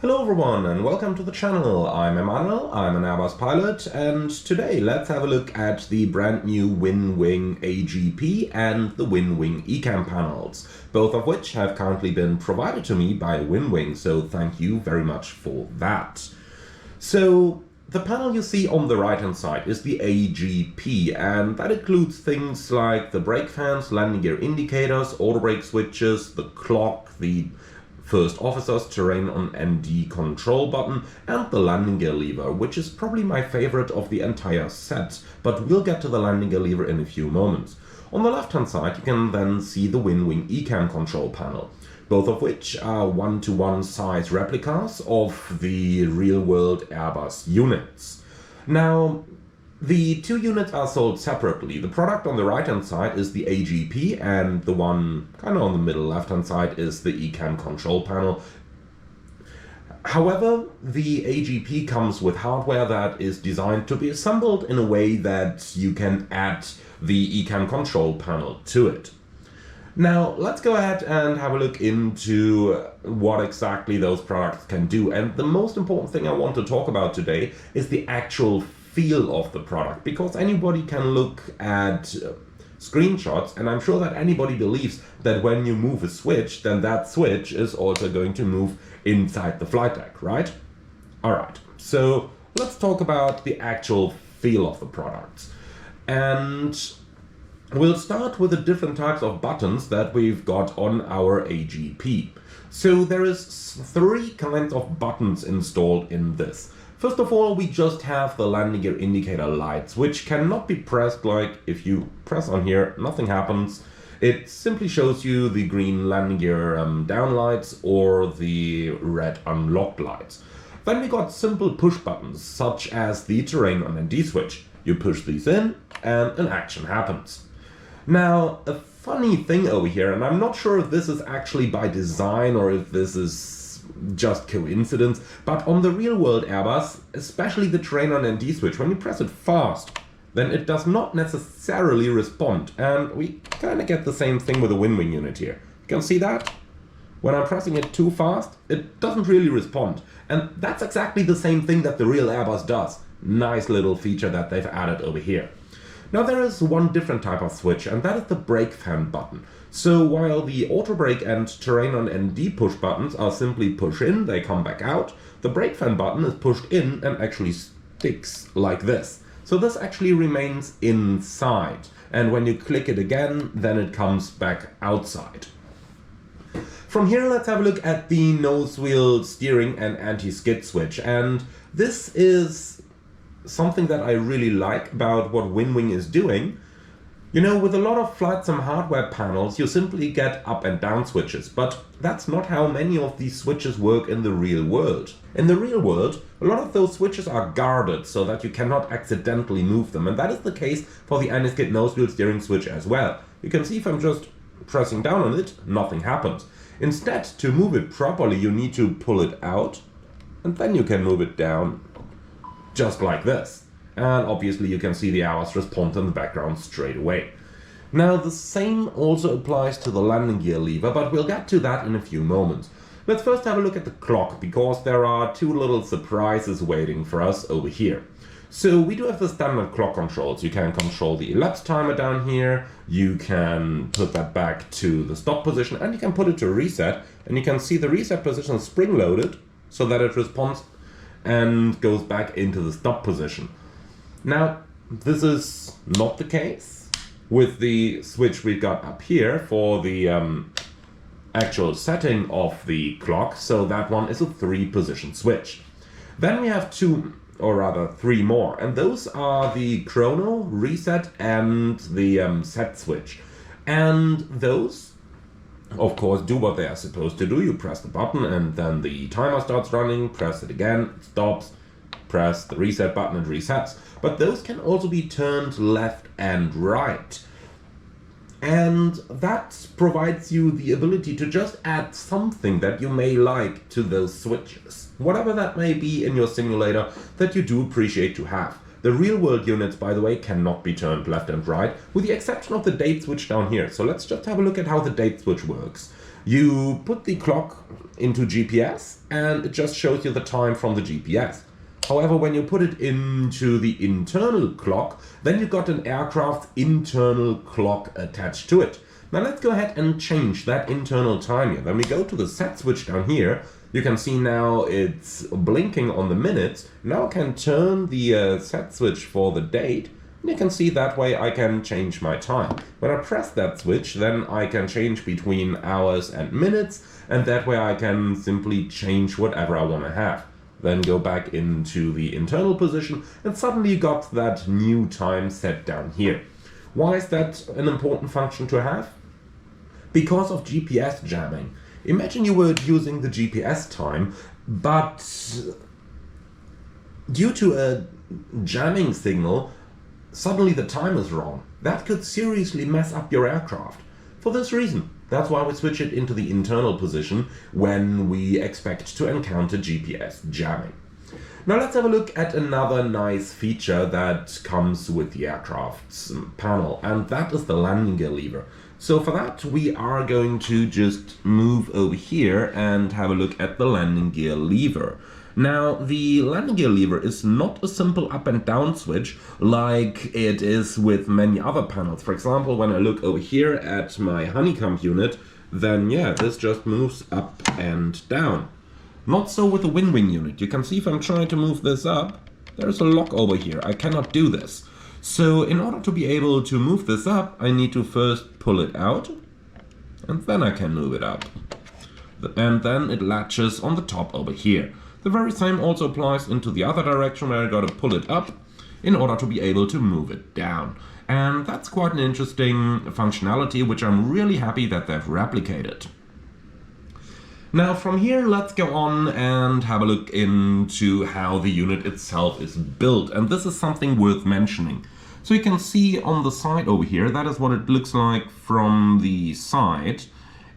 Hello everyone and welcome to the channel. I'm Emmanuel, I'm an Airbus pilot, and today let's have a look at the brand new WINWING AGP and the WINWING ECAM panels, both of which have currently been provided to me by WINWING, so thank you very much for that. So the panel you see on the right hand side is the AGP, and that includes things like the brake fans, landing gear indicators, auto brake switches, the clock, the first officer's terrain on ND control button, and the landing gear lever, which is probably my favorite of the entire set, but we'll get to the landing gear lever in a few moments. On the left hand side you can then see the WINWING ECAM control panel, both of which are 1-to-1 size replicas of the real-world Airbus units. Now, the two units are sold separately. The product on the right hand side is the AGP, and the one kind of on the middle left hand side is the ECAM control panel. However, the AGP comes with hardware that is designed to be assembled in a way that you can add the ECAM control panel to it. Now, let's go ahead and have a look into what exactly those products can do. And the most important thing I want to talk about today is the actual feel of the product, because anybody can look at screenshots, and I'm sure that anybody believes that when you move a switch, then that switch is also going to move inside the flight deck, right? Alright, so let's talk about the actual feel of the product. And we'll start with the different types of buttons that we've got on our AGP. So there is three kinds of buttons installed in this. First of all, we just have the landing gear indicator lights, which cannot be pressed. Like if you press on here, nothing happens. It simply shows you the green landing gear down lights or the red unlocked lights. Then we got simple push buttons, such as the terrain on ND switch. You push these in and an action happens. Now, a funny thing over here, and I'm not sure if this is actually by design or if this is just coincidence, but on the real-world Airbus, especially the terrain on ND switch, when you press it fast, then it does not necessarily respond. And we kind of get the same thing with the WINWING unit here. You can see that? When I'm pressing it too fast, it doesn't really respond. And that's exactly the same thing that the real Airbus does. Nice little feature that they've added over here. Now there is one different type of switch, and that is the brake fan button. So while the auto brake and terrain on ND push buttons are simply push in, they come back out, the brake fan button is pushed in and actually sticks like this. So this actually remains inside, and when you click it again, then it comes back outside. From here, let's have a look at the nose wheel steering and anti-skid switch, and this is something that I really like about what WINWING is doing. You know, with a lot of flight sim hardware panels, you simply get up and down switches, but that's not how many of these switches work in the real world. In the real world, a lot of those switches are guarded so that you cannot accidentally move them, and that is the case for the anti-skid nose wheel steering switch as well. You can see if I'm just pressing down on it, nothing happens. Instead, to move it properly, you need to pull it out, and then you can move it down, just like this. And obviously you can see the Airbus response in the background straight away. Now the same also applies to the landing gear lever, but we'll get to that in a few moments. Let's first have a look at the clock, because there are two little surprises waiting for us over here. So we do have the standard clock controls. You can control the elapsed timer down here, you can put that back to the stop position, and you can put it to reset, and you can see the reset position is spring loaded so that it responds and goes back into the stop position. Now, this is not the case with the switch we've got up here for the actual setting of the clock, so that one is a 3-position switch. Then we have three more, and those are the chrono, reset, and the set switch. And those, of course, do what they are supposed to do. You press the button and then the timer starts running, press it again, it stops, press the reset button and resets. But those can also be turned left and right. And that provides you the ability to just add something that you may like to those switches. Whatever that may be in your simulator that you do appreciate to have. The real-world units, by the way, cannot be turned left and right, with the exception of the date switch down here. So let's just have a look at how the date switch works. You put the clock into GPS and it just shows you the time from the GPS. However, when you put it into the internal clock, then you've got an aircraft's internal clock attached to it. Now let's go ahead and change that internal time here. When we go to the set switch down here, you can see now it's blinking on the minutes. Now I can turn the set switch for the date. And you can see that way I can change my time. When I press that switch, then I can change between hours and minutes, and that way I can simply change whatever I want to have. Then go back into the internal position, and suddenly you got that new time set down here. Why is that an important function to have? Because of GPS jamming. Imagine you were using the GPS time, but due to a jamming signal, suddenly the time is wrong. That could seriously mess up your aircraft. For this reason, that's why we switch it into the internal position when we expect to encounter GPS jamming. Now let's have a look at another nice feature that comes with the aircraft's panel, and that is the landing gear lever. So for that, we are going to just move over here and have a look at the landing gear lever. Now, the landing gear lever is not a simple up and down switch like it is with many other panels. For example, when I look over here at my Honeycomb unit, then yeah, this just moves up and down. Not so with the WINWING unit. You can see if I'm trying to move this up, there's a lock over here. I cannot do this. So in order to be able to move this up, I need to first pull it out, and then I can move it up. And then it latches on the top over here. The very same also applies into the other direction, where I gotta pull it up in order to be able to move it down. And that's quite an interesting functionality, which I'm really happy that they've replicated. Now from here, let's go on and have a look into how the unit itself is built. And this is something worth mentioning. So you can see on the side over here, that is what it looks like from the side.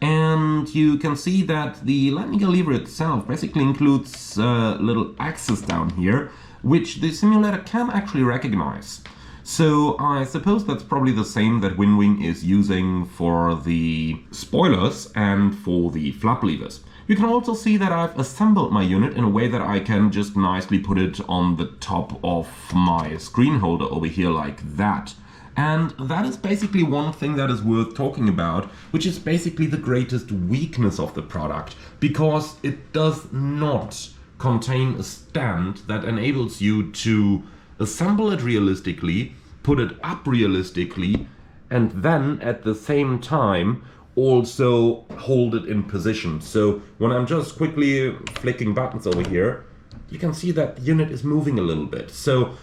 And you can see that the landing gear lever itself basically includes a little axis down here, which the simulator can actually recognize. So I suppose that's probably the same that WINWING is using for the spoilers and for the flap levers. You can also see that I've assembled my unit in a way that I can just nicely put it on the top of my screen holder over here like that. And that is basically one thing that is worth talking about, which is basically the greatest weakness of the product, because it does not contain a stand that enables you to assemble it realistically, put it up realistically, and then at the same time also hold it in position. So when I'm just quickly flicking buttons over here, you can see that the unit is moving a little bit. So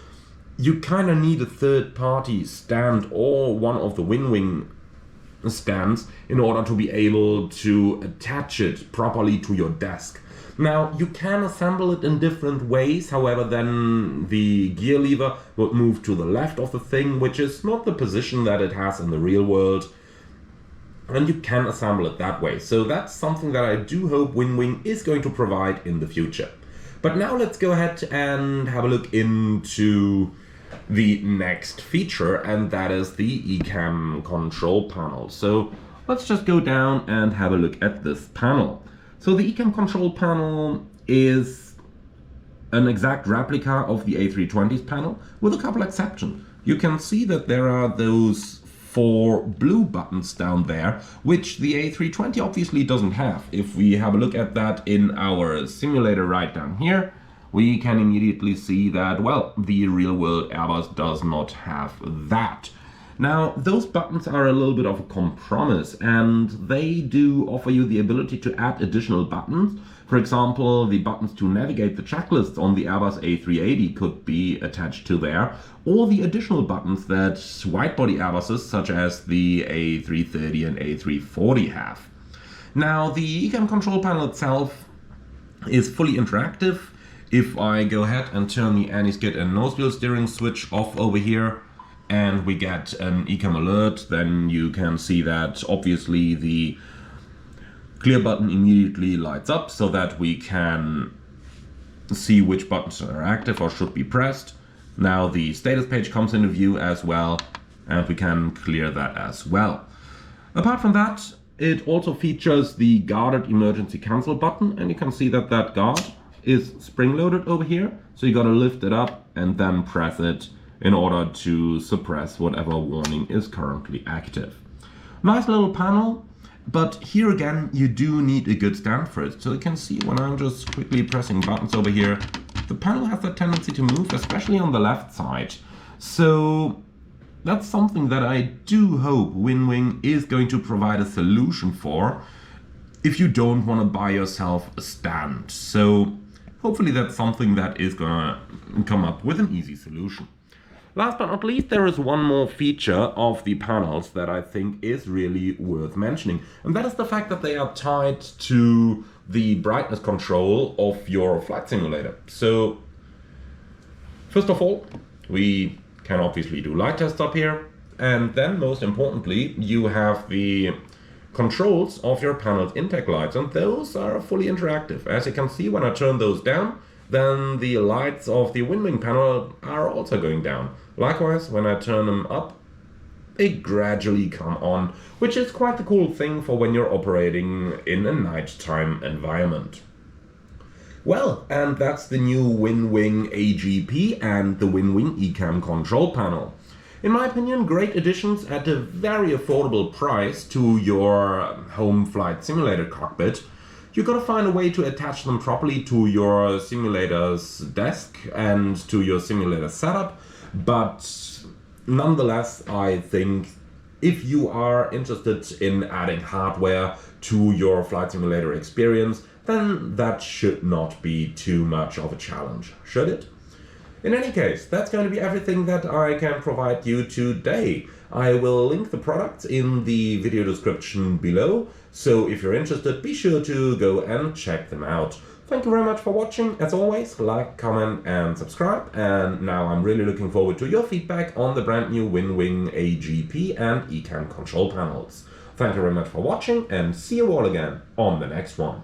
you kind of need a third-party stand or one of the WINWING stands in order to be able to attach it properly to your desk. Now, you can assemble it in different ways, however, then the gear lever would move to the left of the thing, which is not the position that it has in the real world. And you can assemble it that way. So that's something that I do hope WINWING is going to provide in the future. But now let's go ahead and have a look into the next feature, and that is the ECAM control panel. So let's just go down and have a look at this panel. So the ECAM control panel is an exact replica of the A320's panel, with a couple exceptions. You can see that there are those 4 blue buttons down there, which the A320 obviously doesn't have. If we have a look at that in our simulator right down here, we can immediately see that, well, the real-world Airbus does not have that. Now, those buttons are a little bit of a compromise, and they do offer you the ability to add additional buttons. For example, the buttons to navigate the checklists on the Airbus A380 could be attached to there, or the additional buttons that widebody Airbuses such as the A330 and A340 have. Now, the ECAM control panel itself is fully interactive. If I go ahead and turn the anti-skid and nose wheel steering switch off over here, and we get an ECAM alert, then you can see that obviously the clear button immediately lights up so that we can see which buttons are active or should be pressed. Now the status page comes into view as well, and we can clear that as well. Apart from that, it also features the guarded emergency cancel button, and you can see that that guard is spring-loaded over here. So you gotta lift it up and then press it in order to suppress whatever warning is currently active. Nice little panel, but here again you do need a good stand for it. So you can see when I'm just quickly pressing buttons over here, the panel has a tendency to move, especially on the left side. So that's something that I do hope WINWING is going to provide a solution for if you don't want to buy yourself a stand. So hopefully that's something that is gonna come up with an easy solution. Last but not least, there is one more feature of the panels that I think is really worth mentioning, and that is the fact that they are tied to the brightness control of your flight simulator. So first of all, we can obviously do light tests up here, and then most importantly, you have the controls of your panel's intake lights, and those are fully interactive. As you can see, when I turn those down, then the lights of the WINWING panel are also going down. Likewise, when I turn them up, they gradually come on, which is quite the cool thing for when you're operating in a nighttime environment. Well, and that's the new WINWING AGP and the WINWING ECAM control panel. In my opinion, great additions at a very affordable price to your home flight simulator cockpit. You gotta find a way to attach them properly to your simulator's desk and to your simulator setup, but nonetheless, I think if you are interested in adding hardware to your flight simulator experience, then that should not be too much of a challenge, should it? In any case, that's going to be everything that I can provide you today. I will link the products in the video description below, so if you're interested, be sure to go and check them out. Thank you very much for watching. As always, like, comment and subscribe, and now I'm really looking forward to your feedback on the brand new WINWING AGP and ECAM control panels. Thank you very much for watching, and see you all again on the next one.